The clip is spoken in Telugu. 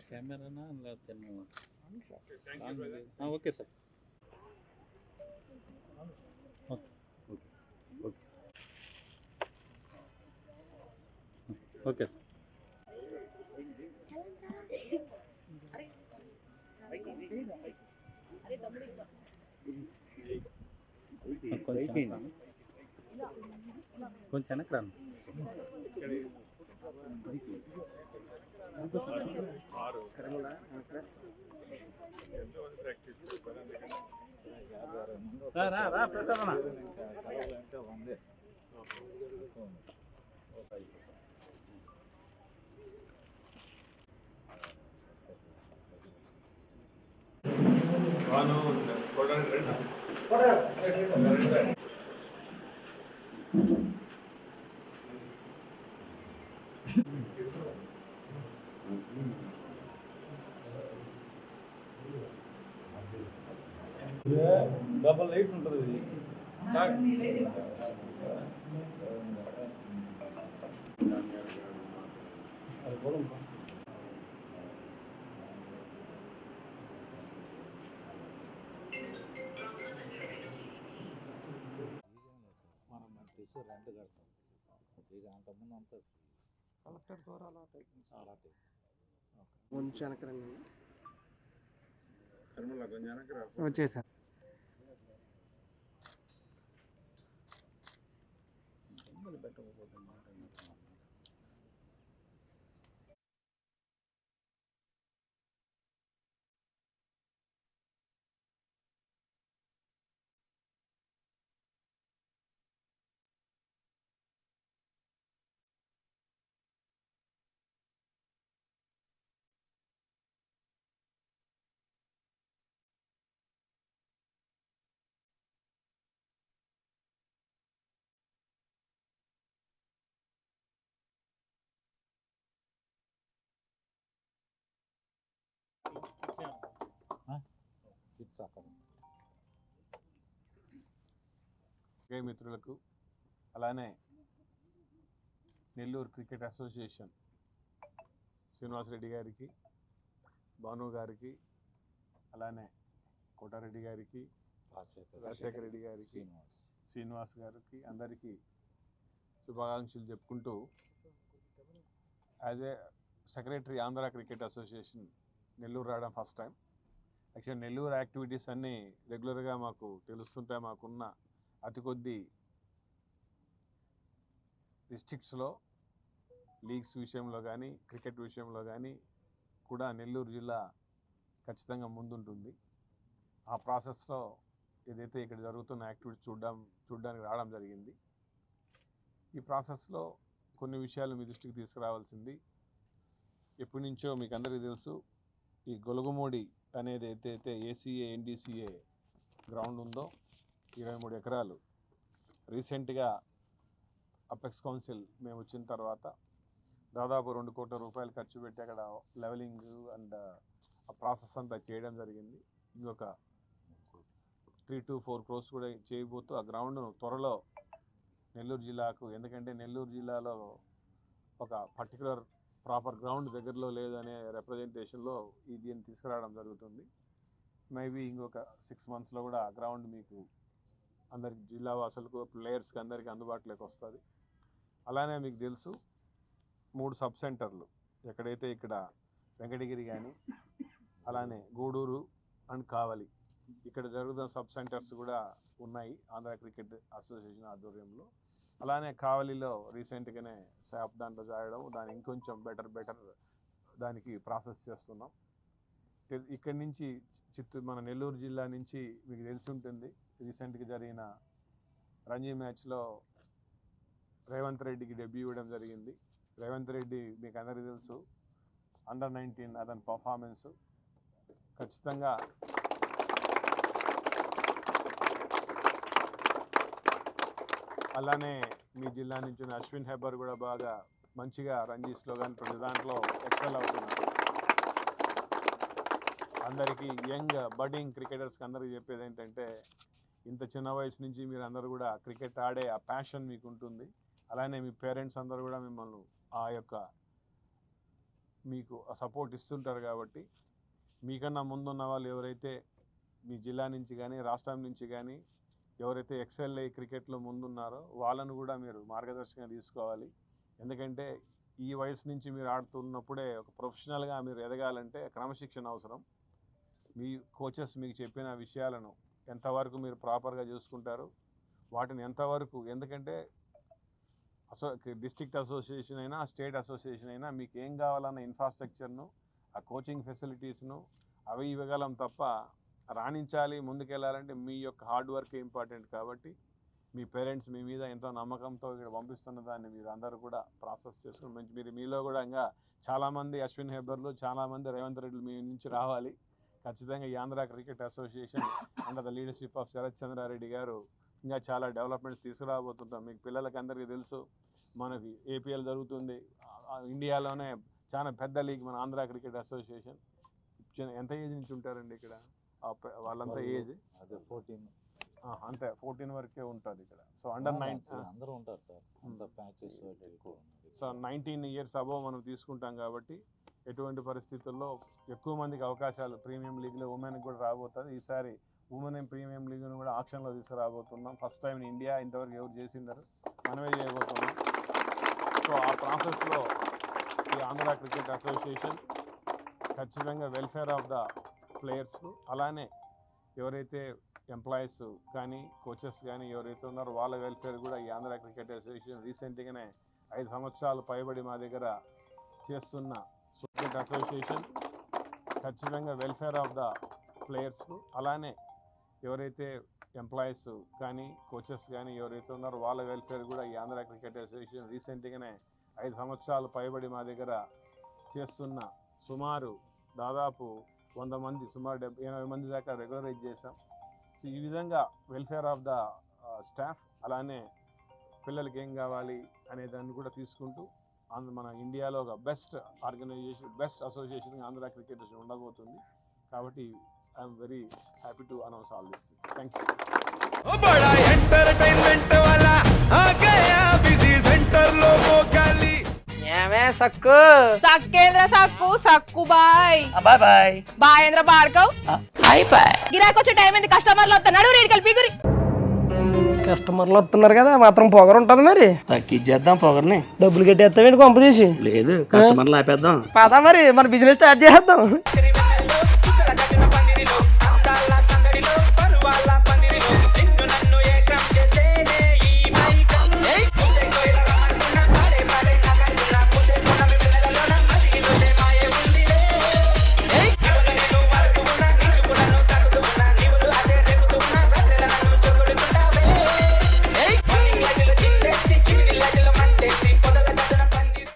కెమెరానా లేకపోతే okay sir. Okay okay okay sir. కొంచెం వెనక్కి రాను. రా ప్రసాద్ అన్న. డబల్ లైట్ ఉంటుంది ఇది. మనం టీచర్ రెంట్ కడతాం. అంతకుముందు అంతా కలెక్టర్ ద్వారా అలా కొంచెం వెనకరండి వచ్చేసారు. మిత్రులకు అలానే నెల్లూరు క్రికెట్ అసోసియేషన్ శ్రీనివాసరెడ్డి గారికి, భాను గారికి, అలానే కోటారెడ్డి గారికి, రాజశేఖర రెడ్డి గారికి, శ్రీనివాస్ గారికి అందరికీ శుభాకాంక్షలు చెప్పుకుంటూ, as a secretary Andhra cricket association Nellore రావడం first time. Actually Nellore activities అన్నీ రెగ్యులర్గా మాకు తెలుస్తుంటాయి. మాకున్న అతి కొద్ది డిస్ట్రిక్ట్స్లో లీగ్స్ విషయంలో కానీ క్రికెట్ విషయంలో కానీ కూడా నెల్లూరు జిల్లా ఖచ్చితంగా ముందుంటుంది. ఆ ప్రాసెస్లో ఏదైతే ఇక్కడ జరుగుతున్న యాక్టివిటీస్ చూడడానికి రావడం జరిగింది. ఈ ప్రాసెస్లో కొన్ని విషయాలు మీ దృష్టికి తీసుకురావాల్సింది. ఎప్పటి నుంచో మీకు అందరికీ తెలుసు, ఈ గొలగమూడి అనేది ఏదైతే ఏసీఏ ఎన్డీసీఏ గ్రౌండ్ ఉందో 23 ఎకరాలు రీసెంట్గా అపెక్స్ కౌన్సిల్ మేము వచ్చిన తర్వాత దాదాపు 2 కోట్ల రూపాయలు ఖర్చు పెట్టి అక్కడ లెవెలింగ్ అండ్ ఆ ప్రాసెస్ అంతా చేయడం జరిగింది. ఇంకొక 3 to 4 crores కూడా చేయబోతూ ఆ గ్రౌండ్ను త్వరలో నెల్లూరు జిల్లాకు, ఎందుకంటే నెల్లూరు జిల్లాలో ఒక పర్టికులర్ ప్రాపర్ గ్రౌండ్ దగ్గరలో లేదనే రిప్రజెంటేషన్లో దీన్ని తీసుకురావడం జరుగుతుంది. మేబీ ఇంకొక 6 monthsలో కూడా ఆ గ్రౌండ్ మీకు అందరికి, జిల్లా వాసులకు, ప్లేయర్స్కి అందరికీ అందుబాటులోకి వస్తుంది. అలానే మీకు తెలుసు 3 సబ్ సెంటర్లు ఎక్కడైతే ఇక్కడ వెంకటగిరి కానీ, అలానే గూడూరు అండ్ కావలి, ఇక్కడ జరుగుతున్న సబ్ సెంటర్స్ కూడా ఉన్నాయి ఆంధ్ర క్రికెట్ అసోసియేషన్ ఆధ్వర్యంలో. అలానే కావలిలో రీసెంట్గానే శాప్ దాంట్లో జాయడం, దాన్ని ఇంకొంచెం బెటర్ దానికి ప్రాసెస్ చేస్తున్నాం. ఇక్కడి నుంచి మన నెల్లూరు జిల్లా నుంచి మీకు తెలిసి ఉంటుంది, రీసెంట్గా జరిగిన రంజీ మ్యాచ్లో రేవంత్ రెడ్డికి డెబ్యూ ఇవ్వడం జరిగింది. రేవంత్ రెడ్డి మీకు అందరికీ తెలుసు, Under 19 అతని పర్ఫార్మెన్స్ ఖచ్చితంగా అలానే మీ జిల్లా నుంచి అశ్విన్ హెబ్బర్ కూడా బాగా మంచిగా రంజీస్లో కానీ ప్రతి దాంట్లో ఎక్సెల్ అవుతున్నారు. అందరికీ యంగ్ బడ్డింగ్ క్రికెటర్స్కి అందరికీ చెప్పేది ఏంటంటే, ఇంత చిన్న వయసు నుంచి మీరు అందరూ కూడా క్రికెట్ ఆడే ఆ ప్యాషన్ మీకు ఉంటుంది. అలానే మీ పేరెంట్స్ అందరూ కూడా మిమ్మల్ని ఆ యొక్క మీకు సపోర్ట్ ఇస్తుంటారు కాబట్టి మీకన్నా ముందున్న వాళ్ళు ఎవరైతే మీ జిల్లా నుంచి కానీ రాష్ట్రం నుంచి కానీ ఎవరైతే ఎక్సెల్ క్రికెట్లో ముందున్నారో వాళ్ళను కూడా మీరు మార్గదర్శకంగా తీసుకోవాలి. ఎందుకంటే ఈ వయసు నుంచి మీరు ఆడుతున్నప్పుడే ఒక ప్రొఫెషనల్గా మీరు ఎదగాలంటే క్రమశిక్షణ అవసరం. మీ కోచెస్ మీకు చెప్పిన విషయాలను ఎంతవరకు మీరు ప్రాపర్గా చూసుకుంటారు, వాటిని ఎంతవరకు, ఎందుకంటే డిస్ట్రిక్ట్ అసోసియేషన్ అయినా స్టేట్ అసోసియేషన్ అయినా మీకు ఏం కావాలన్న ఇన్ఫ్రాస్ట్రక్చర్ను, ఆ కోచింగ్ ఫెసిలిటీస్ను అవి ఇవ్వగలం తప్ప రాణించాలి ముందుకెళ్ళాలంటే మీ యొక్క హార్డ్ వర్క్ ఇంపార్టెంట్. కాబట్టి మీ పేరెంట్స్ మీ మీద ఎంతో నమ్మకంతో ఇక్కడ పంపిస్తున్న దాన్ని మీరు అందరూ కూడా ప్రాసెస్ చేసుకుని మీరు మీలో కూడా ఇంకా చాలామంది అశ్విన్ హెబ్బర్లు, చాలామంది రేవంత్ రెడ్డిలు మీ నుంచి రావాలి. ఖచ్చితంగా ఈ Andhra cricket association under the leadership of Sharath Chandra Reddy గారు ఇంకా చాలా డెవలప్మెంట్స్ తీసుకురాబోతుంటాం. మీకు పిల్లలకి అందరికీ తెలుసు, మనకి ఏపీఎల్ జరుగుతుంది, ఇండియాలోనే చాలా పెద్ద లీగ్ మన ఆంధ్ర క్రికెట్ అసోసియేషన్. ఎంత ఏజ్ నుంచి ఉంటారండి ఇక్కడ? వాళ్ళంతా ఏజ్ అదే 14 అంతే 14 వరకే ఉంటుంది ఇక్కడ. సో అండర్ 19 అందరూ ఉంటారు సార్, అంత ప్యాచెస్ ఎక్కువ. సో 19 ఇయర్స్ అబోవ్ మనం తీసుకుంటాం కాబట్టి ఎటువంటి పరిస్థితుల్లో ఎక్కువ మందికి అవకాశాలు ప్రీమియం లీగ్లో ఉమెన్కి కూడా రాబోతుంది. ఈసారి ఉమెన్ ప్రీమియం లీగ్ను కూడా ఆక్షన్లో తీసుకురాబోతున్నాం. ఫస్ట్ టైం ఇన్ ఇండియా, ఇంతవరకు ఎవరు చేసిండారు, మనమే చేయబోతున్నాం. సో ఆ ప్రాసెస్లో ఈ ఆంధ్ర క్రికెట్ అసోసియేషన్ ఖచ్చితంగా వెల్ఫేర్ ఆఫ్ ద ప్లేయర్స్కు, అలానే ఎవరైతే ఎంప్లాయీస్ కానీ కోచెస్ కానీ ఎవరైతే ఉన్నారో వాళ్ళ వెల్ఫేర్ కూడా ఈ ఆంధ్ర క్రికెట్ అసోసియేషన్ రీసెంట్గానే 5 సంవత్సరాలు పైబడి మా దగ్గర చేస్తున్న క్రికెట్ అసోసియేషన్ ఖచ్చితంగా వెల్ఫేర్ ఆఫ్ ద ప్లేయర్స్కు, అలానే ఎవరైతే ఎంప్లాయీస్ కానీ కోచెస్ కానీ ఎవరైతే ఉన్నారో వాళ్ళ వెల్ఫేర్ కూడా ఈ ఆంధ్ర క్రికెట్ అసోసియేషన్ రీసెంట్గానే 5 సంవత్సరాలు పైబడి మా దగ్గర చేస్తున్న సుమారు దాదాపు 100 మంది, సుమారు 80 మంది దాకా రెగ్యులరైజ్ చేశాం. సో ఈ విధంగా వెల్ఫేర్ ఆఫ్ ద స్టాఫ్, అలానే పిల్లలకి ఏం కావాలి అనే దాన్ని కూడా తీసుకుంటూ మన ఇండియాలో ఒక best organisation, best association Andhra cricket association ఉండబోతుంది. కాబట్టి I'm very happy to announce all this things. Thank you. बड़ा एंटरटेनमेंट वाला आ गया बिजी सेंटर लोगों का ली ఏమే సక్కు సక్కేంద్ర సక్కు సక్కు బాయ్ బాయ్ బాయ్ బాయేంద్ర బార్కవ్ బాయ్ బాయ్. గిరాకి వచ్చే టైం ఏంది? కస్టమర్లు వస్తున్నాడు, రేడికల్ పిగురి. కస్టమర్లు వస్తున్నారు కదా, మాత్రం పొగరు ఉంటది మరి. తగ్గించేద్దాం పొగర్ని. డబ్బులు కట్టేస్తామేంటి కొంప తీసి? లేదు, కస్టమర్లు ఆపేద్దాం. పదా మరి మన బిజినెస్ స్టార్ట్ చేద్దాం.